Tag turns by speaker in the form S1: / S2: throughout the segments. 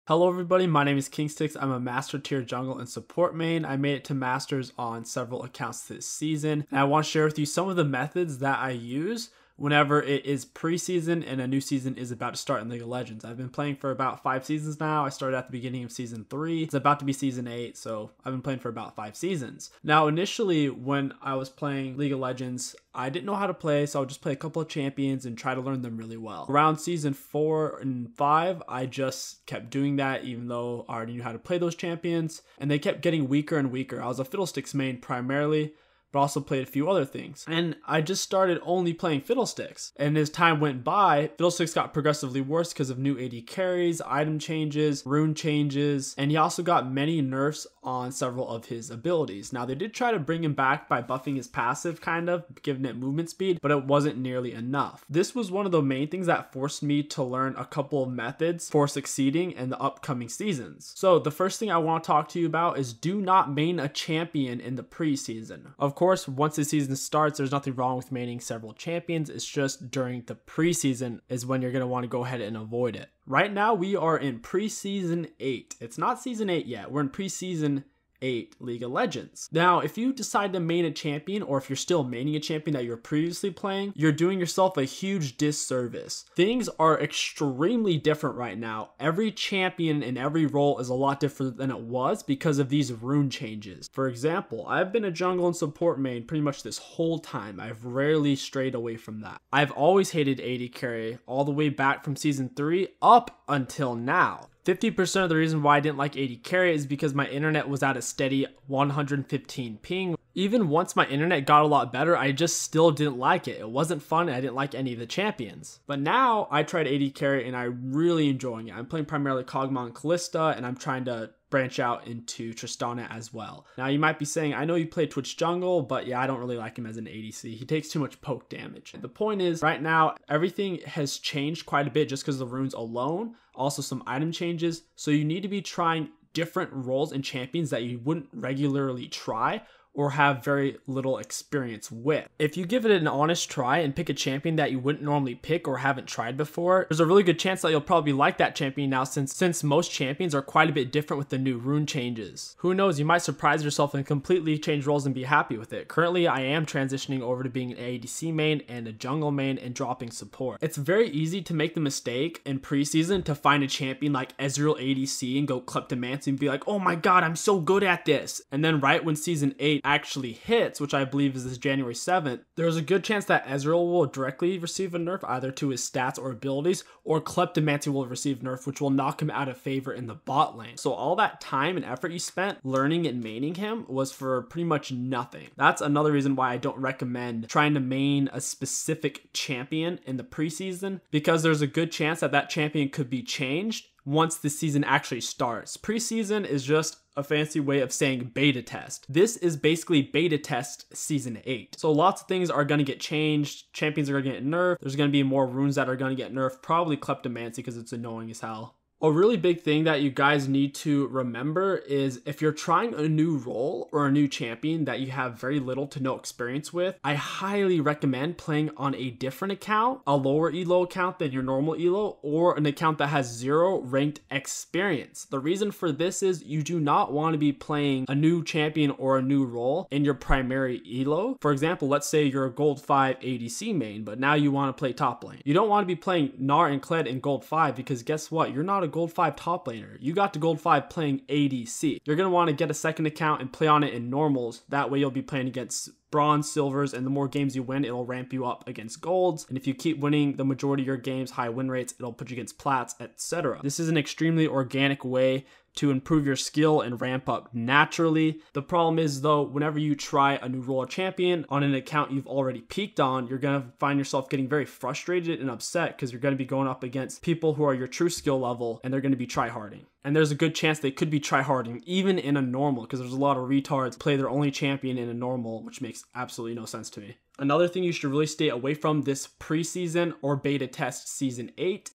S1: Hello everybody, my name is KingStix. I'm a Master Tier Jungle and Support main. I made it to Masters on several accounts this season, and I want to share with you some of the methods that I use whenever it is preseason and a new season is about to start in League of Legends. I've been playing for about 5 seasons now. I started at the beginning of season 3. It's about to be season 8, so I've been playing for about 5 seasons. Now, initially, when I was playing League of Legends, I didn't know how to play, so I would just play a couple of champions and try to learn them really well. Around season 4 and 5, I just kept doing that even though I already knew how to play those champions, and they kept getting weaker and weaker. I was a Fiddlesticks main primarily, but also played a few other things. And I just started only playing Fiddlesticks. And as time went by, Fiddlesticks got progressively worse because of new AD carries, item changes, rune changes, and he also got many nerfs on several of his abilities. Now, they did try to bring him back by buffing his passive, kind of, giving it movement speed, but it wasn't nearly enough. This was one of the main things that forced me to learn a couple of methods for succeeding in the upcoming seasons. So the first thing I want to talk to you about is do not main a champion in the preseason. Of course, once the season starts, there's nothing wrong with maining several champions. It's just during the preseason is when you're going to want to go ahead and avoid it. Right now, we are in preseason 8. It's not season 8 yet. We're in preseason 8 League of Legends. Now, if you decide to main a champion, or if you're still maining a champion that you were previously playing, you're doing yourself a huge disservice. Things are extremely different right now. Every champion in every role is a lot different than it was because of these rune changes. For example, I've been a jungle and support main pretty much this whole time. I've rarely strayed away from that. I've always hated AD carry all the way back from season 3 up until now. 50% of the reason why I didn't like AD carry is because my internet was at a steady 115 ping. Even once my internet got a lot better, I just still didn't like it. It wasn't fun, and I didn't like any of the champions. But now I tried AD carry and I'm really enjoying it. I'm playing primarily Kog'Maw and Kalista, and I'm trying to branch out into Tristana as well. Now you might be saying, I know you play Twitch jungle, but yeah, I don't really like him as an ADC. He takes too much poke damage. The point is, right now, everything has changed quite a bit just because of the runes alone. Also some item changes. So you need to be trying different roles and champions that you wouldn't regularly try or have very little experience with. If you give it an honest try and pick a champion that you wouldn't normally pick or haven't tried before, there's a really good chance that you'll probably like that champion now since most champions are quite a bit different with the new rune changes. Who knows, you might surprise yourself and completely change roles and be happy with it. Currently, I am transitioning over to being an ADC main and a jungle main and dropping support. It's very easy to make the mistake in preseason to find a champion like Ezreal ADC and go Kleptomancy and be like, oh my god, I'm so good at this. And then right when season 8 actually hits, which I believe is this January 7th, there's a good chance that Ezreal will directly receive a nerf either to his stats or abilities, or Kleptomancy will receive nerf, which will knock him out of favor in the bot lane. So all that time and effort you spent learning and maining him was for pretty much nothing. That's another reason why I don't recommend trying to main a specific champion in the preseason, because there's a good chance that that champion could be changed once the season actually starts. Preseason is just a fancy way of saying beta test. This is basically beta test season 8. So lots of things are going to get changed. Champions are going to get nerfed. There's going to be more runes that are going to get nerfed. Probably Kleptomancy because it's annoying as hell. A really big thing that you guys need to remember is if you're trying a new role or a new champion that you have very little to no experience with, I highly recommend playing on a different account, a lower elo account than your normal elo, or an account that has 0 ranked experience. The reason for this is you do not want to be playing a new champion or a new role in your primary elo. For example, let's say you're a gold 5 ADC main, but now you want to play top lane. You don't want to be playing Gnar and Kled in gold 5 because guess what? You're not a gold 5 top laner. You got to gold 5 playing ADC. You're going to want to get a second account and play on it in normals. That way you'll be playing against bronze, silvers, and the more games you win, it'll ramp you up against golds. And if you keep winning the majority of your games, high win rates, it'll put you against plats, etc. This is an extremely organic way to improve your skill and ramp up naturally. The problem is though, whenever you try a new role or champion on an account you've already peaked on, you're going to find yourself getting very frustrated and upset because you're going to be going up against people who are your true skill level and they're going to be tryharding. And there's a good chance they could be tryharding even in a normal, because there's a lot of retards play their only champion in a normal, which makes absolutely no sense to me. Another thing you should really stay away from this preseason or beta test season 8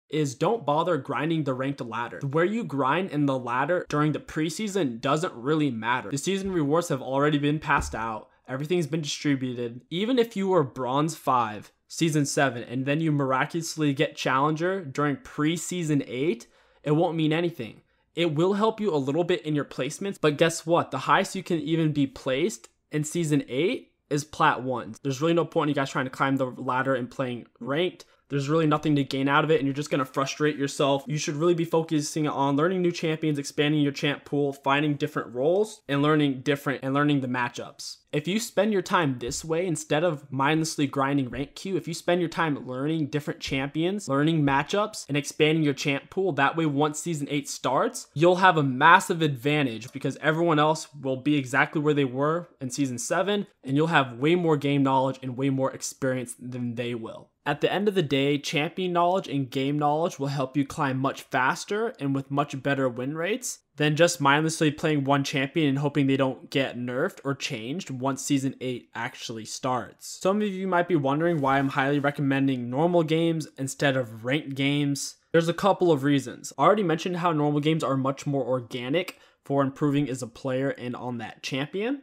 S1: is don't bother grinding the ranked ladder. Where you grind in the ladder during the preseason doesn't really matter. The season rewards have already been passed out. Everything's been distributed. Even if you were bronze 5, season 7, and then you miraculously get challenger during preseason 8, it won't mean anything. It will help you a little bit in your placements, but guess what? The highest you can even be placed in Season 8 is Plat 1. There's really no point in you guys trying to climb the ladder and playing ranked. There's really nothing to gain out of it, and you're just going to frustrate yourself. You should really be focusing on learning new champions, expanding your champ pool, finding different roles, and learning the matchups. If you spend your time this way, instead of mindlessly grinding rank queue, if you spend your time learning different champions, learning matchups, and expanding your champ pool, that way once Season 8 starts, you'll have a massive advantage because everyone else will be exactly where they were in Season 7, and you'll have way more game knowledge and way more experience than they will. At the end of the day, champion knowledge and game knowledge will help you climb much faster and with much better win rates than just mindlessly playing one champion and hoping they don't get nerfed or changed once Season 8 actually starts. Some of you might be wondering why I'm highly recommending normal games instead of ranked games. There's a couple of reasons. I already mentioned how normal games are much more organic for improving as a player and on that champion.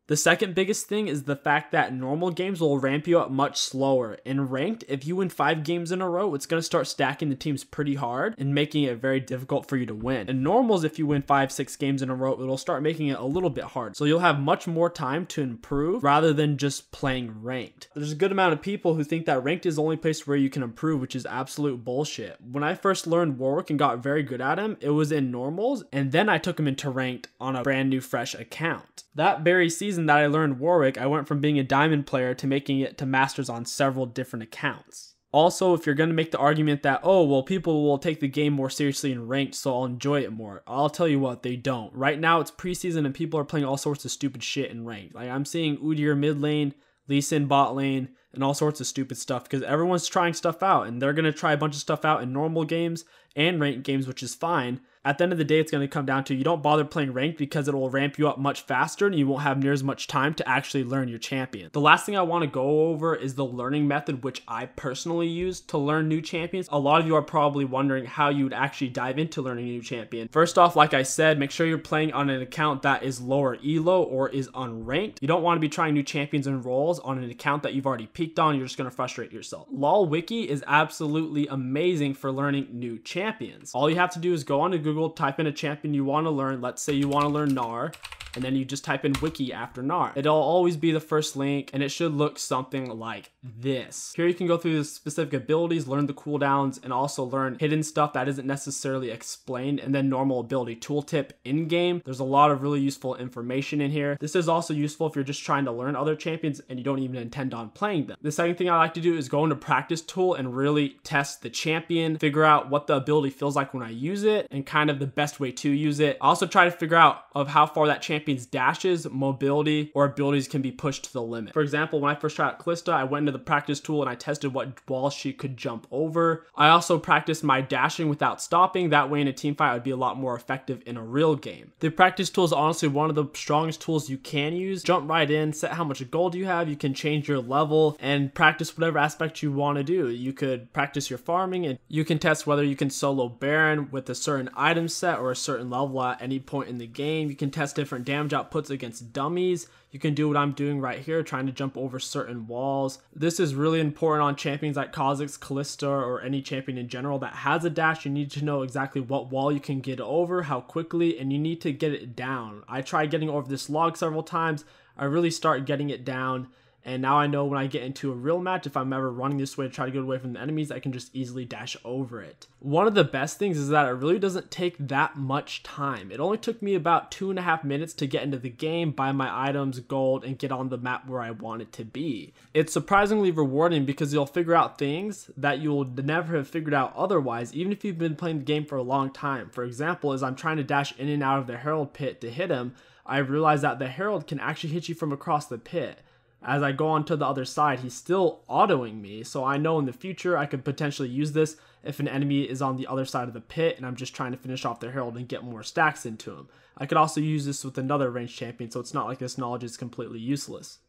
S1: The second biggest thing is the fact that normal games will ramp you up much slower. In ranked, if you win 5 games in a row, it's going to start stacking the teams pretty hard and making it very difficult for you to win. In normals, if you win 5-6 games in a row, it'll start making it a little bit hard. So you'll have much more time to improve rather than just playing ranked. There's a good amount of people who think that ranked is the only place where you can improve, which is absolute bullshit. When I first learned Warwick and got very good at him, it was in normals, and then I took him into ranked on a brand new fresh account. That very season that I learned Warwick, I went from being a diamond player to making it to masters on several different accounts. Also, if you're going to make the argument that, oh, well, people will take the game more seriously in ranked, so I'll enjoy it more. I'll tell you what, they don't. Right now, it's preseason and people are playing all sorts of stupid shit in ranked. Like, I'm seeing Udyr mid lane, Lee Sin bot lane, and all sorts of stupid stuff because everyone's trying stuff out, and they're going to try a bunch of stuff out in normal games and ranked games, which is fine. At the end of the day, it's going to come down to you don't bother playing ranked because it will ramp you up much faster and you won't have near as much time to actually learn your champion. The last thing I want to go over is the learning method, which I personally use to learn new champions. A lot of you are probably wondering how you would actually dive into learning a new champion. First off, like I said, make sure you're playing on an account that is lower elo or is unranked. You don't want to be trying new champions and roles on an account that you've already peaked on. You're just going to frustrate yourself. LoL Wiki is absolutely amazing for learning new champions. All you have to do is go onto Google, type in a champion you want to learn. Let's say you want to learn Gnar, and then you just type in wiki after Gnar. It'll always be the first link, and it should look something like this. Here you can go through the specific abilities, learn the cooldowns, and also learn hidden stuff that isn't necessarily explained, and then normal ability tooltip in-game. There's a lot of really useful information in here. This is also useful if you're just trying to learn other champions and you don't even intend on playing them. The second thing I like to do is go into practice tool and really test the champion, figure out what the ability feels like when I use it, and kind of the best way to use it. I also try to figure out of how far that champion's dashes, mobility, or abilities can be pushed to the limit. For example, when I first tried out Kalista, I went into the practice tool and I tested what walls she could jump over. I also practiced my dashing without stopping. That way in a team fight, I would be a lot more effective in a real game. The practice tool is honestly one of the strongest tools you can use. Jump right in, set how much gold you have, you can change your level, and practice whatever aspect you want to do. You could practice your farming, and you can test whether you can solo Baron with a certain item set or a certain level at any point in the game. You can test different damage outputs against dummies. You can do what I'm doing right here, trying to jump over certain walls. This is really important on champions like Kha'Zix, Kalista, or any champion in general that has a dash. You need to know exactly what wall you can get over, how quickly, and you need to get it down. I tried getting over this log several times. I really started getting it down, and now I know when I get into a real match, if I'm ever running this way to try to get away from the enemies, I can just easily dash over it. One of the best things is that it really doesn't take that much time. It only took me about 2.5 minutes to get into the game, buy my items, gold, and get on the map where I want it to be. It's surprisingly rewarding because you'll figure out things that you'll never have figured out otherwise, even if you've been playing the game for a long time. For example, as I'm trying to dash in and out of the Herald pit to hit him, I realized that the Herald can actually hit you from across the pit. As I go on to the other side, he's still autoing me, so I know in the future I could potentially use this if an enemy is on the other side of the pit and I'm just trying to finish off their Herald and get more stacks into him. I could also use this with another ranged champion, so it's not like this knowledge is completely useless.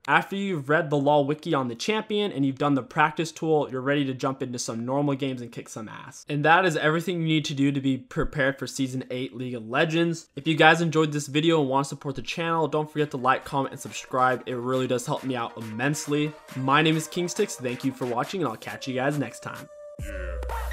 S1: After you've read the LoL wiki on the champion and you've done the practice tool, you're ready to jump into some normal games and kick some ass. And that is everything you need to do to be prepared for Season 8 League of Legends. If you guys enjoyed this video and want to support the channel, don't forget to like, comment, and subscribe. It really does help me out immensely. My name is KingStix. Thank you for watching, and I'll catch you guys next time.
S2: Yeah.